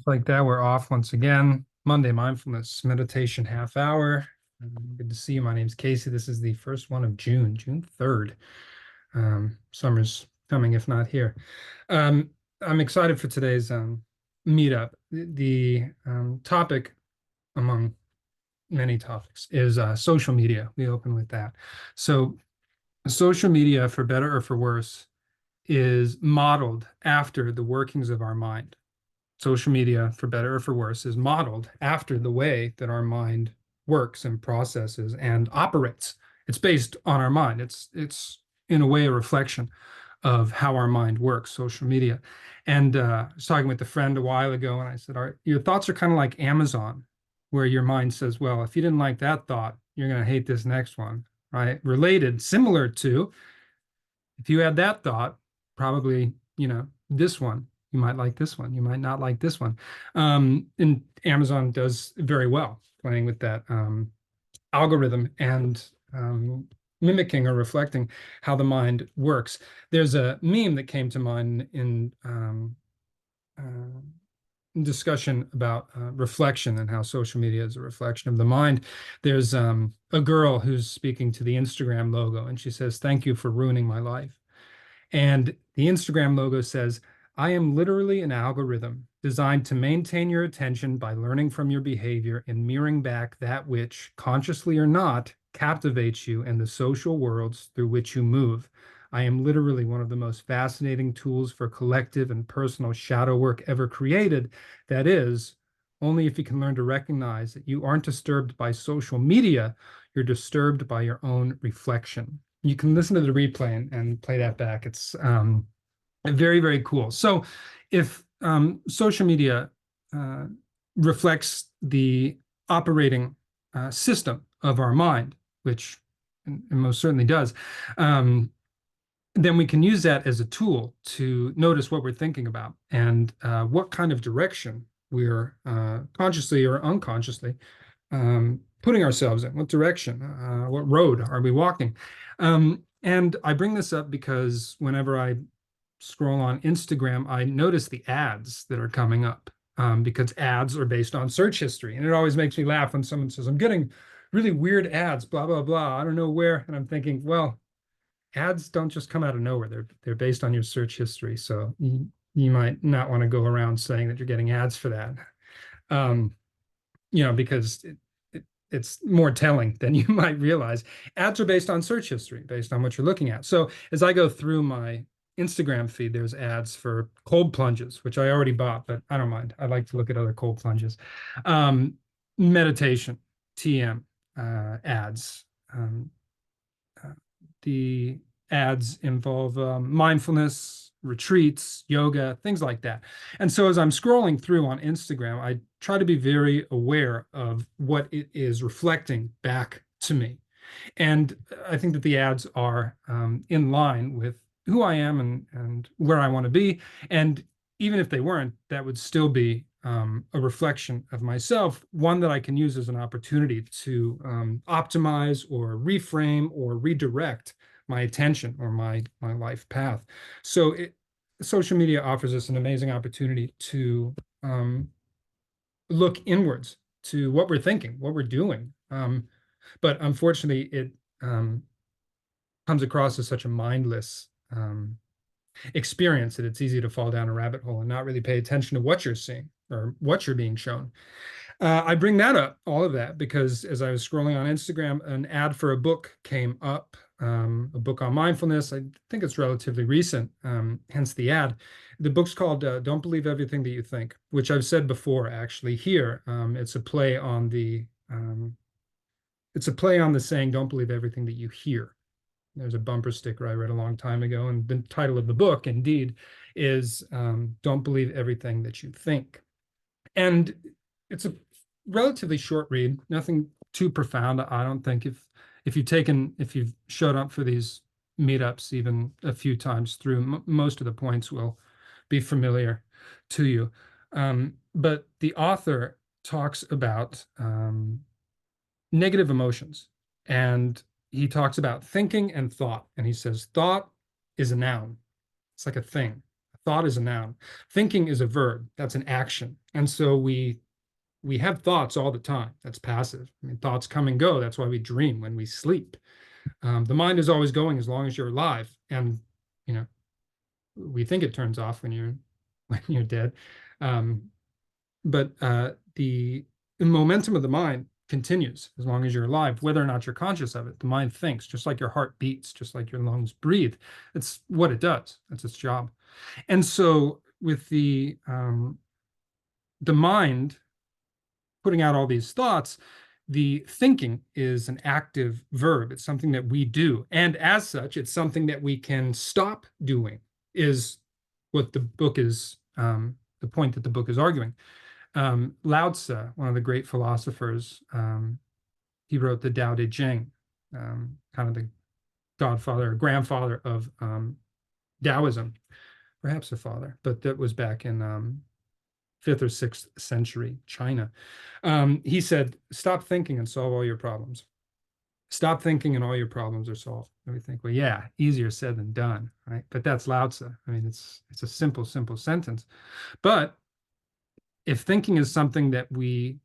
Like that, we're off once again. Monday mindfulness meditation half hour. Good to see you. My name's Casey. This is the first one of June, June 3rd. Summer's coming, if not here. Um, I'm excited for today's meetup. The topic, among many topics, is social media. We open with that. So, social media, for better or for worse, is modeled after the workings of our mind. Social media, for better or for worse, is modeled after the way that our mind works and processes and operates. It's based on our mind. It's in a way a reflection of how our mind works, social media. And I was talking with a friend a while ago, and I said, your thoughts are kind of like Amazon, where your mind says, well, if you didn't like that thought, you're going to hate this next one, right? Related, similar to, if you had that thought, probably, this one, you might like this one, you might not like this one. And Amazon does very well playing with that algorithm and mimicking or reflecting how the mind works. There's a meme that came to mind in discussion about reflection and how social media is a reflection of the mind. There's a girl who's speaking to the Instagram logo, and she says, "Thank you for ruining my life." And the Instagram logo says, "I am literally an algorithm designed to maintain your attention by learning from your behavior and mirroring back that which, consciously or not, captivates you in the social worlds through which you move. I am literally one of the most fascinating tools for collective and personal shadow work ever created. That is, only if you can learn to recognize that you aren't disturbed by social media, you're disturbed by your own reflection." You can listen to the replay and play that back. It's very, very cool. So if social media reflects the operating system of our mind, which it most certainly does, then we can use that as a tool to notice what we're thinking about and what kind of direction we're consciously or unconsciously putting ourselves in. What direction? What road are we walking? And I bring this up because whenever I scroll on Instagram, I notice the ads that are coming up because ads are based on search history. And it always makes me laugh when someone says, "I'm getting really weird ads, blah, blah, blah. I don't know where." And I'm thinking, well, ads don't just come out of nowhere. They're based on your search history. So you might not want to go around saying that you're getting ads for that. Um, because it's more telling than you might realize. Ads are based on search history, based on what you're looking at. So as I go through my Instagram feed, there's ads for cold plunges, which I already bought, but I don't mind. I like to look at other cold plunges. Meditation, TM ads. The ads involve mindfulness, retreats, yoga, things like that. And so as I'm scrolling through on Instagram, I try to be very aware of what it is reflecting back to me. And I think that the ads are in line with who I am and where I want to be. And even if they weren't, that would still be a reflection of myself, one that I can use as an opportunity to optimize or reframe or redirect my attention or my life path. So social media offers us an amazing opportunity to look inwards to what we're thinking, what we're doing. But unfortunately, it comes across as such a mindless experience that it's easy to fall down a rabbit hole and not really pay attention to what you're seeing or what you're being shown. I bring that up, all of that, because as I was scrolling on Instagram, an ad for a book came up, a book on mindfulness. I think it's relatively recent, hence the ad. The book's called Don't Believe Everything That You Think, which I've said before, actually, here. It's a play on the saying, "Don't believe everything that you hear." There's a bumper sticker I read a long time ago, and the title of the book, indeed, is Don't Believe Everything That You Think. And it's a relatively short read, nothing too profound. I don't think if you've showed up for these meetups even a few times through, most of the points will be familiar to you. But the author talks about negative emotions, and he talks about thinking and thought. And he says thought is a noun. It's like a thing. Thought is a noun. Thinking is a verb. That's an action. And so we have thoughts all the time. That's passive. I mean, thoughts come and go. That's why we dream when we sleep. The mind is always going as long as you're alive. And, you know, we think it turns off when you're when you're dead. Um, but the momentum of the mind continues as long as you're alive, whether or not you're conscious of it. The mind thinks, just like your heart beats, just like your lungs breathe. It's what it does. That's its job. And so with the mind putting out all these thoughts, the thinking is an active verb. It's something that we do. And as such, it's something that we can stop doing, is what the book is, the point that the book is arguing. Lao Tzu, one of the great philosophers, he wrote the Tao Te Ching, kind of the godfather or grandfather of Taoism, perhaps a father, but that was back in 5th or 6th century China. He said, stop thinking and solve all your problems. Stop thinking and all your problems are solved. And we think, well, yeah, easier said than done, right? But that's Lao Tzu. I mean, it's a simple sentence. But if thinking is something that we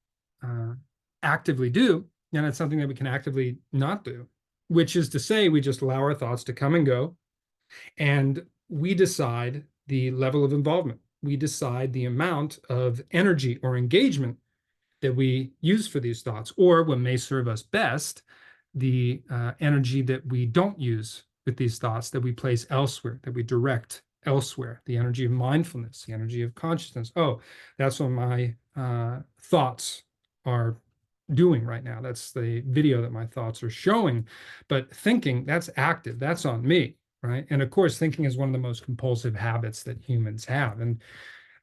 actively do, then it's something that we can actively not do, which is to say, we just allow our thoughts to come and go, and we decide the level of involvement. We decide the amount of energy or engagement that we use for these thoughts, or what may serve us best, the energy that we don't use with these thoughts, that we place elsewhere, that we direct elsewhere, the energy of mindfulness, the energy of consciousness. Oh, that's what my thoughts are doing right now. That's the video that my thoughts are showing. But thinking, that's active, that's on me, right? And of course, thinking is one of the most compulsive habits that humans have. And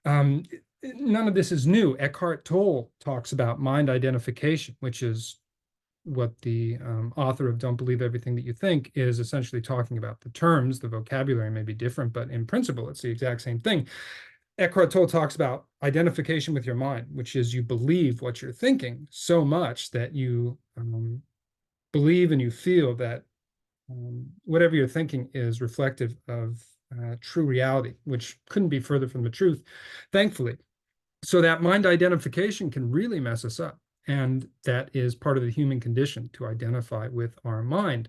um, none of this is new. Eckhart Tolle talks about mind identification, which is what the author of Don't Believe Everything That You Think is essentially talking about. The terms, the vocabulary may be different, but in principle, it's the exact same thing. Eckhart Tolle talks about identification with your mind, which is you believe what you're thinking so much that you believe and you feel that whatever you're thinking is reflective of true reality, which couldn't be further from the truth, thankfully. So that mind identification can really mess us up. And that is part of the human condition, to identify with our mind.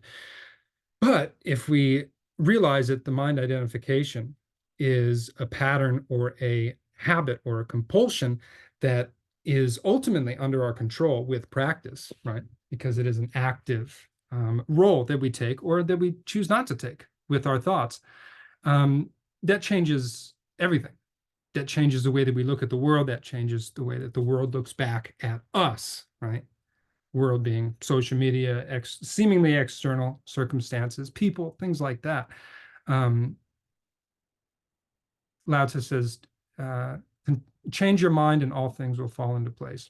But if we realize that the mind identification is a pattern or a habit or a compulsion that is ultimately under our control with practice, right? Because it is an active role that we take or that we choose not to take with our thoughts, that changes everything. That changes the way that we look at the world. That changes the way that the world looks back at us, right? World being social media, seemingly external circumstances, people, things like that. Lao Tzu says, change your mind and all things will fall into place.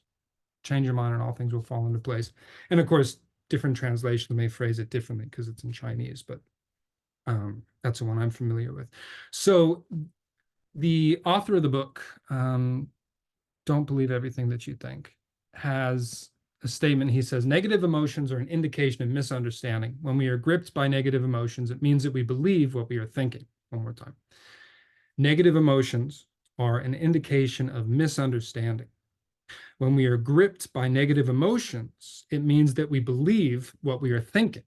Change your mind and all things will fall into place. And of course, different translations may phrase it differently because it's in Chinese, but that's the one I'm familiar with. So the author of the book, Don't Believe Everything That You Think, has a statement. He says, negative emotions are an indication of misunderstanding. When we are gripped by negative emotions, it means that we believe what we are thinking. One more time. Negative emotions are an indication of misunderstanding. When we are gripped by negative emotions, it means that we believe what we are thinking.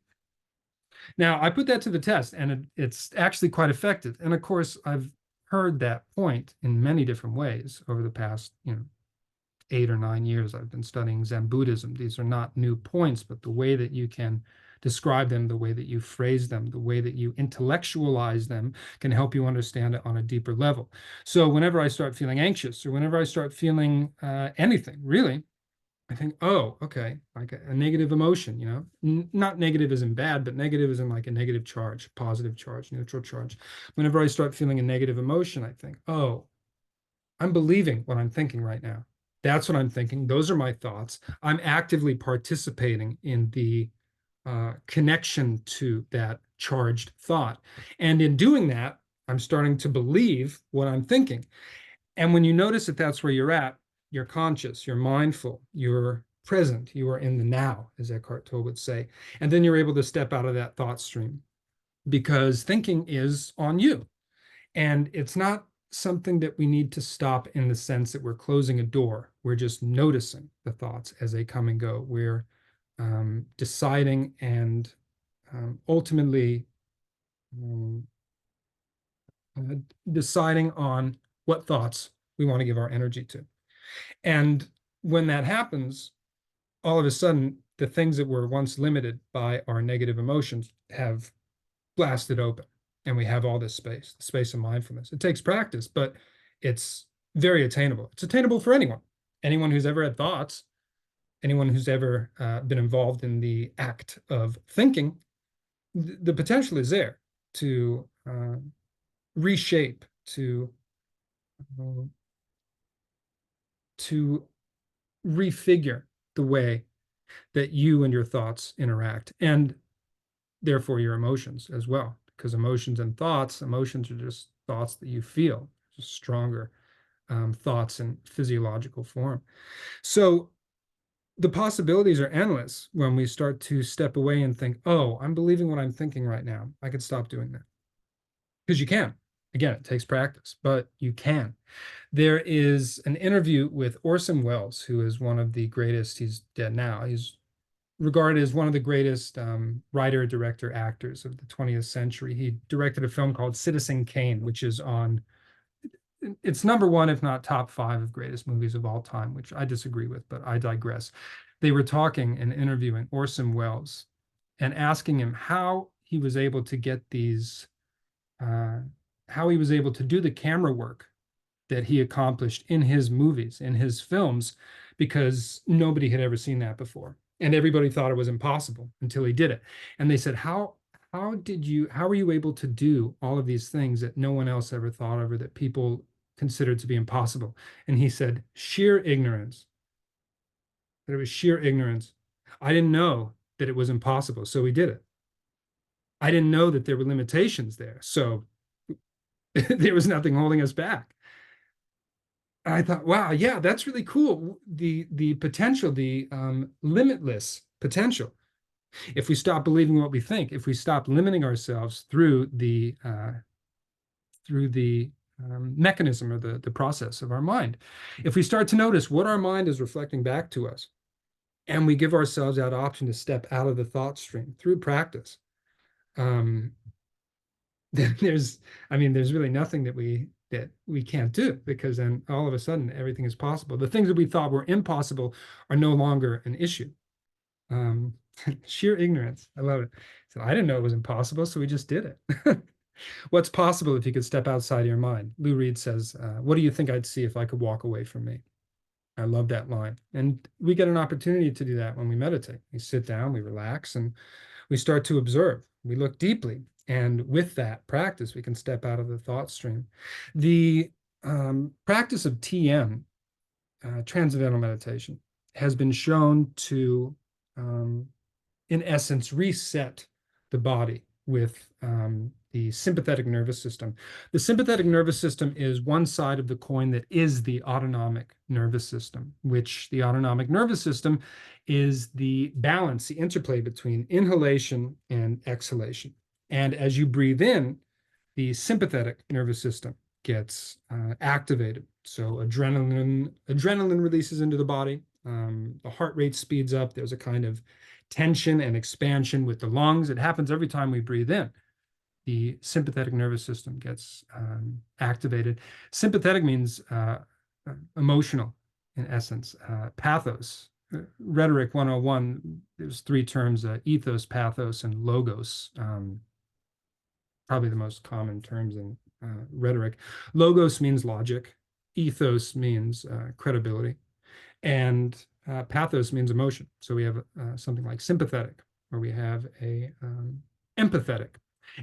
Now, I put that to the test, and it's actually quite effective. And of course, I've heard that point in many different ways over the past, 8 or 9 years. I've been studying Zen Buddhism. These are not new points, but the way that you can describe them, the way that you phrase them, the way that you intellectualize them can help you understand it on a deeper level. So whenever I start feeling anxious or whenever I start feeling anything, really, I think, oh, okay, like a negative emotion, not negative as in bad, but negative as in like a negative charge, positive charge, neutral charge. Whenever I start feeling a negative emotion, I think, oh, I'm believing what I'm thinking right now. That's what I'm thinking. Those are my thoughts. I'm actively participating in the connection to that charged thought. And in doing that, I'm starting to believe what I'm thinking. And when you notice that that's where you're at, you're conscious, you're mindful, you're present, you are in the now, as Eckhart Tolle would say. And then you're able to step out of that thought stream because thinking is on you. And it's not something that we need to stop in the sense that we're closing a door. We're just noticing the thoughts as they come and go. We're deciding and ultimately um, uh, deciding on what thoughts we want to give our energy to. And when that happens, all of a sudden, the things that were once limited by our negative emotions have blasted open. And we have all this space, the space of mindfulness. It takes practice, but it's very attainable. It's attainable for anyone. Anyone who's ever had thoughts, anyone who's ever been involved in the act of thinking, the potential is there to reshape, uh, to refigure the way that you and your thoughts interact, and therefore your emotions as well. Because emotions and thoughts, emotions are just thoughts that you feel, just stronger thoughts in physiological form. So the possibilities are endless when we start to step away and think, oh, I'm believing what I'm thinking right now. I could stop doing that. Because you can. Again, it takes practice, but you can. There is an interview with Orson Welles, who is one of the greatest, he's dead now. He's regarded as one of the greatest writer, director, actors of the 20th century. He directed a film called Citizen Kane, which is on, it's number one, if not top five of greatest movies of all time, which I disagree with, but I digress. They were talking and interviewing Orson Welles and asking him how he was able to get these, how he was able to do the camera work that he accomplished in his movies, in his films, because nobody had ever seen that before. And everybody thought it was impossible until he did it. And they said, how were you able to do all of these things that no one else ever thought of or that people considered to be impossible? And he said, sheer ignorance. That it was sheer ignorance. I didn't know that it was impossible, so we did it. I didn't know that there were limitations there, so there was nothing holding us back. I thought, wow, yeah, that's really cool. The potential, the limitless potential. If we stop believing what we think, if we stop limiting ourselves through the mechanism or the process of our mind, if we start to notice what our mind is reflecting back to us, and we give ourselves that option to step out of the thought stream through practice, um, then there's really nothing that we can't do, because then all of a sudden everything is possible. The things that we thought were impossible are no longer an issue. Um, sheer ignorance. I love it. So I didn't know it was impossible, so we just did it. What's possible if you could step outside your mind? Lou Reed says, what do you think I'd see if I could walk away from me? I love that line. And we get an opportunity to do that when we meditate. We sit down, we relax, and we start to observe. We look deeply. And with that practice, we can step out of the thought stream. The practice of TM, transcendental meditation, has been shown to, in essence, reset the body with the sympathetic nervous system. The sympathetic nervous system is one side of the coin that is the autonomic nervous system, which the autonomic nervous system is the balance, the interplay between inhalation and exhalation. And as you breathe in, the sympathetic nervous system gets activated. So adrenaline releases into the body. The heart rate speeds up. There's a kind of tension and expansion with the lungs. It happens every time we breathe in. The sympathetic nervous system gets activated. Sympathetic means emotional, in essence. Pathos, rhetoric 101, there's three terms, ethos, pathos, and logos. Probably the most common terms in rhetoric. Logos means logic. Ethos means credibility. And pathos means emotion. So we have something like sympathetic, or we have a empathetic.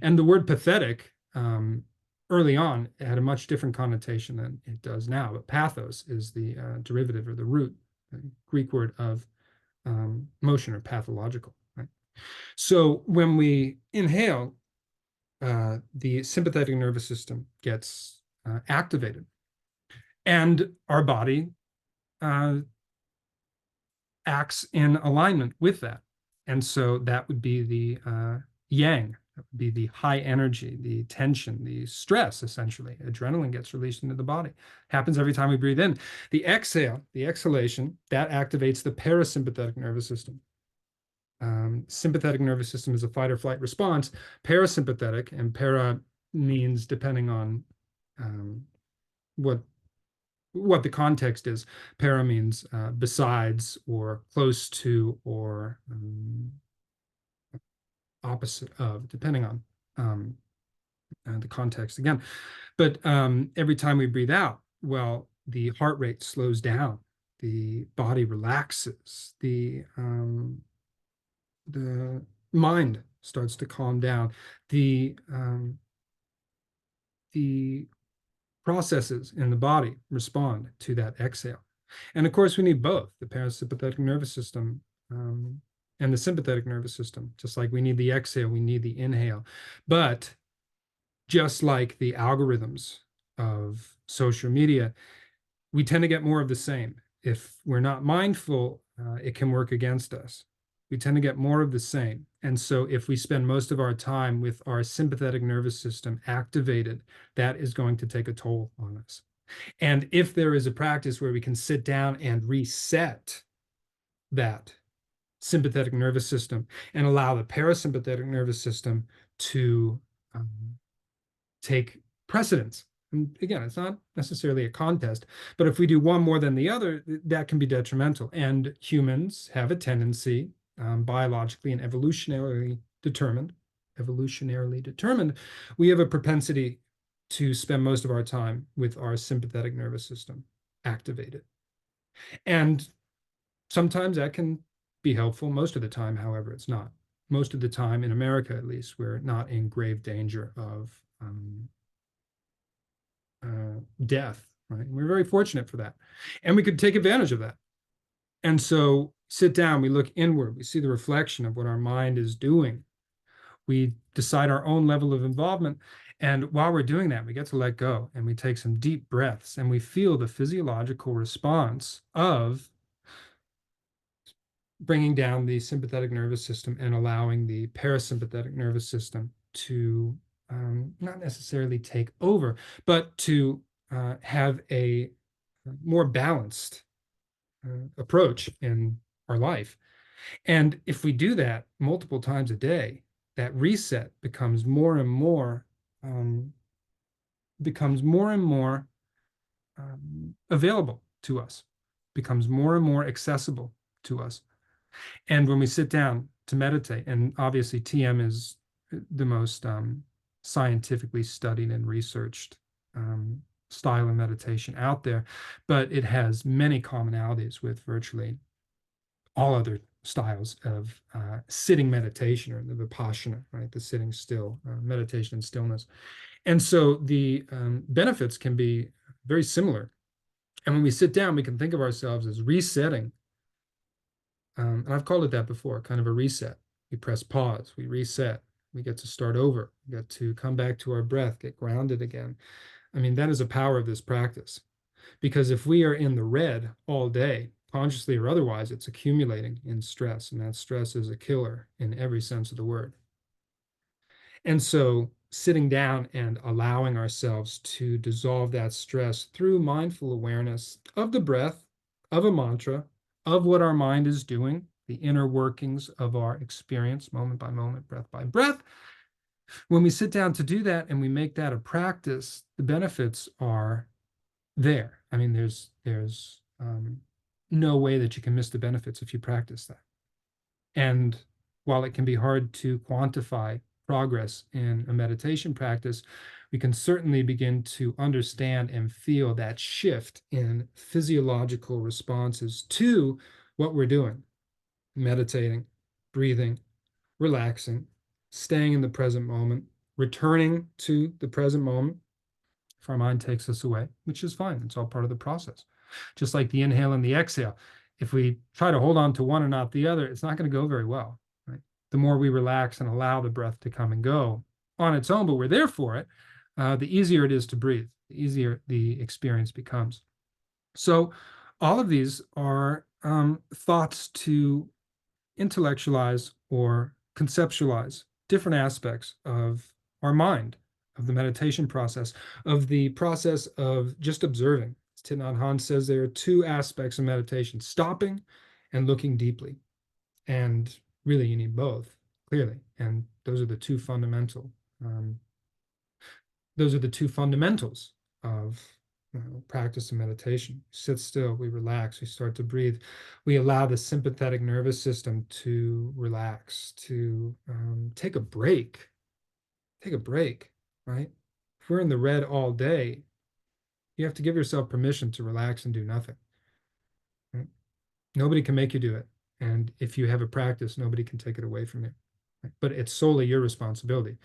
And the word pathetic, early on, it had a much different connotation than it does now. But pathos is the derivative or the root, the Greek word of motion, or pathological. Right? So when we inhale, the sympathetic nervous system gets activated, and our body acts in alignment with that. And so that would be the yang That would be the high energy, the tension, the stress, essentially. Adrenaline gets released into the body. Happens every time we breathe in. The exhale, the exhalation, that activates the parasympathetic nervous system. Sympathetic nervous system is a fight or flight response. Parasympathetic, and para means, depending on what the context is, para means besides or close to or opposite of, depending on the context again. But every time we breathe out, well, the heart rate slows down, the body relaxes, the mind starts to calm down, the processes in the body respond to that exhale. And of course, we need both the parasympathetic nervous system and the sympathetic nervous system. Just like we need the exhale, we need the inhale. But just like the algorithms of social media, we tend to get more of the same. If we're not mindful, it can work against us. We tend to get more of the same. And so if we spend most of our time with our sympathetic nervous system activated, that is going to take a toll on us. And if there is a practice where we can sit down and reset that sympathetic nervous system and allow the parasympathetic nervous system to take precedence. And again, it's not necessarily a contest, but if we do one more than the other, that can be detrimental. And humans have a tendency, biologically and evolutionarily determined, we have a propensity to spend most of our time with our sympathetic nervous system activated. And sometimes that can be helpful. Most of the time, however, it's not. Most of the time, in America at least, we're not in grave danger of death, right? And we're very fortunate for that. And we could take advantage of that. And so sit down, we look inward, we see the reflection of what our mind is doing. We decide our own level of involvement. And while we're doing that, we get to let go and we take some deep breaths and we feel the physiological response of bringing down the sympathetic nervous system and allowing the parasympathetic nervous system to not necessarily take over, but to have a more balanced approach in our life. And if we do that multiple times a day, that reset becomes more and more available to us, becomes more and more accessible to us. And when we sit down to meditate, and obviously TM is the most scientifically studied and researched style of meditation out there, but it has many commonalities with virtually all other styles of sitting meditation, or the Vipassana, right? The sitting still, meditation and stillness. And so the benefits can be very similar. And when we sit down, we can think of ourselves as resetting. And I've called it that before, kind of a reset. We press pause, we reset, we get to start over, we get to come back to our breath, get grounded again. I mean, that is a power of this practice. Because if we are in the red all day, consciously or otherwise, it's accumulating in stress, and that stress is a killer in every sense of the word. And so sitting down and allowing ourselves to dissolve that stress through mindful awareness of the breath, of a mantra, of what our mind is doing, the inner workings of our experience, moment by moment, breath by breath. When we sit down to do that and we make that a practice, the benefits are there. I mean, there's no way that you can miss the benefits if you practice that. And while it can be hard to quantify progress in a meditation practice, we can certainly begin to understand and feel that shift in physiological responses to what we're doing: meditating, breathing, relaxing, staying in the present moment, returning to the present moment if our mind takes us away, which is fine. It's all part of the process. Just like the inhale and the exhale. If we try to hold on to one and not the other, it's not going to go very well, right? The more we relax and allow the breath to come and go on its own, but we're there for it, the easier it is to breathe, the easier the experience becomes. So all of these are thoughts to intellectualize or conceptualize different aspects of our mind, of the meditation process, of the process of just observing. As Thich Nhat Hanh says, there are two aspects of meditation: stopping and looking deeply. And really, you need both, clearly. And um, those are the two fundamentals of practice of meditation. Sit still, we relax, we start to breathe, we allow the sympathetic nervous system to relax, to take a break, right? If we're in the red all day, you have to give yourself permission to relax and do nothing. Right? Nobody can make you do it. And if you have a practice, nobody can take it away from you. Right? But it's solely your responsibility.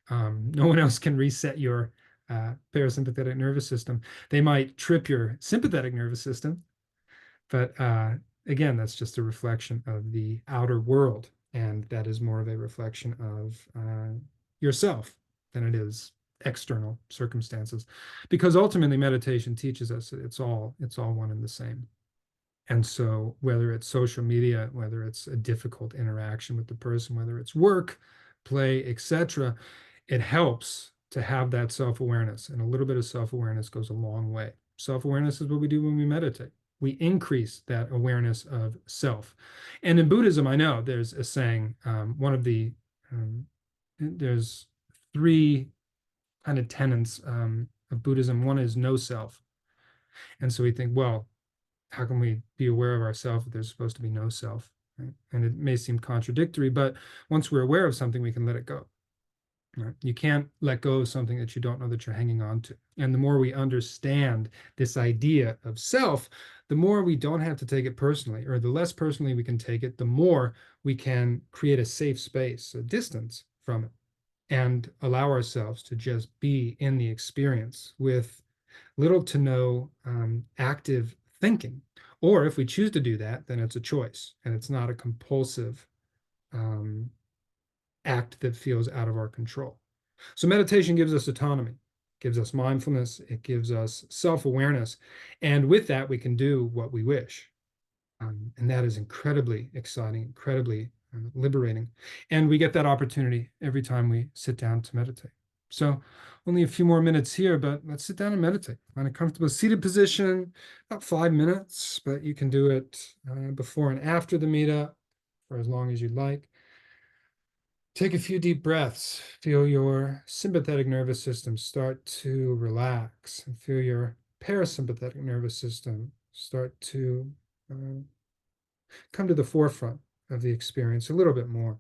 No one else can reset your parasympathetic nervous system. They might trip your sympathetic nervous system, but again, that's just a reflection of the outer world. And that is more of a reflection of yourself than it is external circumstances. Because ultimately meditation teaches us that it's all one and the same. And so whether it's social media, whether it's a difficult interaction with the person, whether it's work, play, etc., it helps to have that self-awareness. And a little bit of self-awareness goes a long way. Self-awareness is what we do when we meditate. We increase that awareness of self. And in Buddhism, I know there's a saying, there's three kind of tenets of Buddhism. One is no self. And so we think, well, how can we be aware of ourselves if there's supposed to be no self? Right? And it may seem contradictory, but once we're aware of something, we can let it go. Right? You can't let go of something that you don't know that you're hanging on to. And the more we understand this idea of self, the more we don't have to take it personally, or the less personally we can take it, the more we can create a safe space, a distance from it, and allow ourselves to just be in the experience with little to no active thinking. Or if we choose to do that, then it's a choice and it's not a compulsive um, act that feels out of our control. So meditation gives us autonomy, gives us mindfulness, it gives us self-awareness. And with that, we can do what we wish. And that is incredibly exciting, incredibly liberating. And we get that opportunity every time we sit down to meditate. So only a few more minutes here, but let's sit down and meditate. Find a comfortable seated position, about 5 minutes, but you can do it before and after the meetup for as long as you like. Take a few deep breaths. Feel your sympathetic nervous system start to relax, and feel your parasympathetic nervous system start to uh, come to the forefront of the experience a little bit more.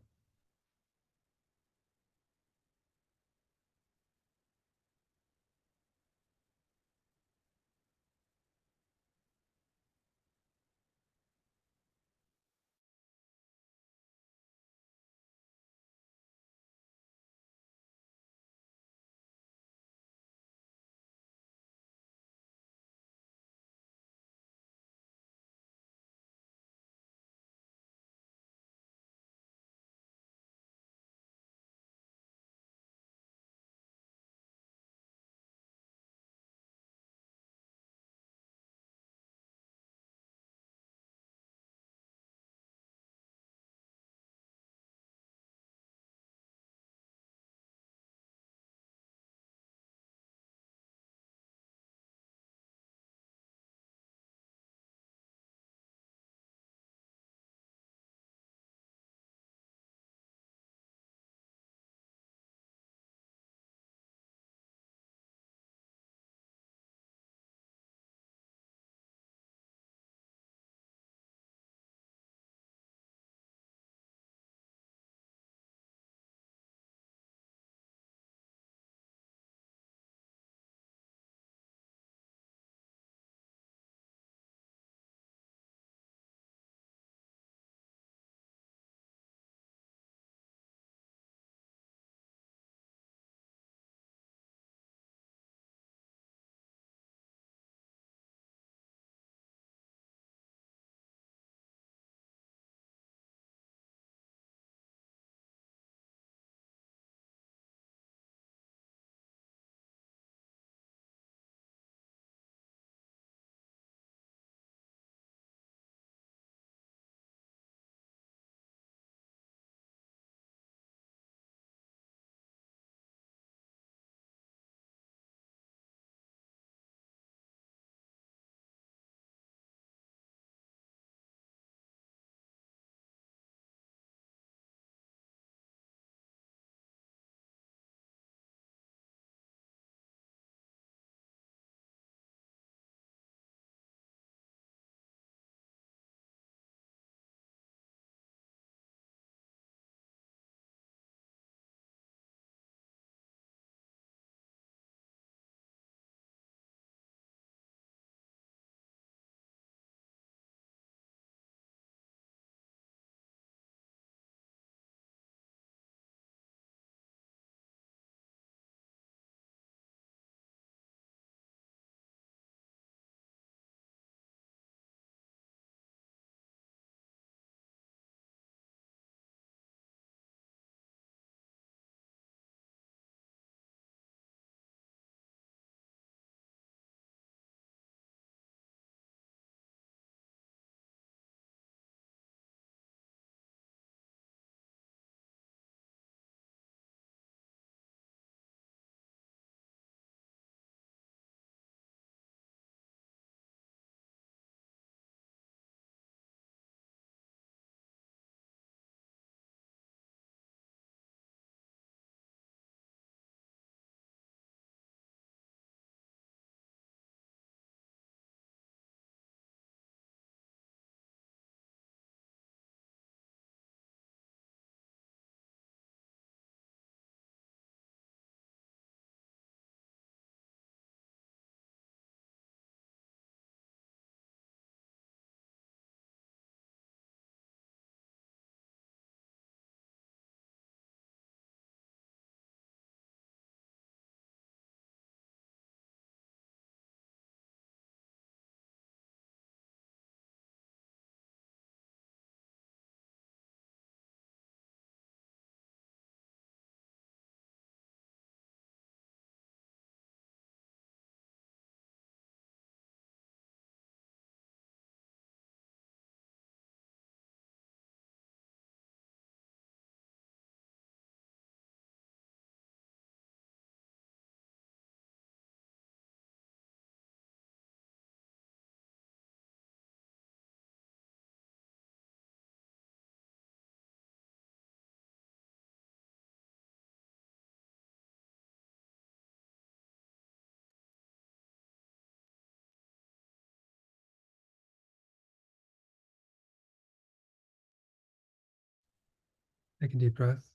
Take a deep breath.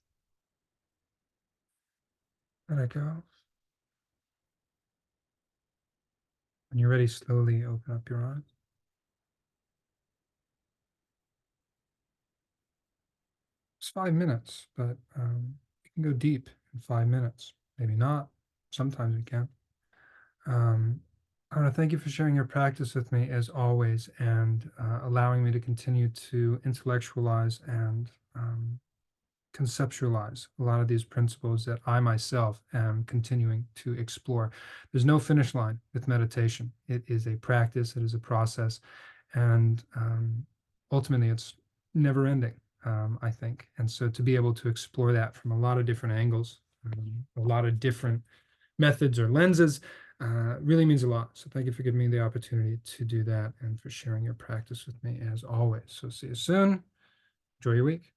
Let it go. When you're ready, slowly open up your eyes. It's 5 minutes, but you can go deep in 5 minutes. Maybe not. Sometimes we can. Um, I want to thank you for sharing your practice with me as always and allowing me to continue to intellectualize and conceptualize a lot of these principles that I myself am continuing to explore. There's no finish line with meditation. It is a practice, it is a process, and ultimately it's never ending, I think. And so to be able to explore that from a lot of different angles, a lot of different methods or lenses, really means a lot. So thank you for giving me the opportunity to do that and for sharing your practice with me as always. So see you soon. Enjoy your week.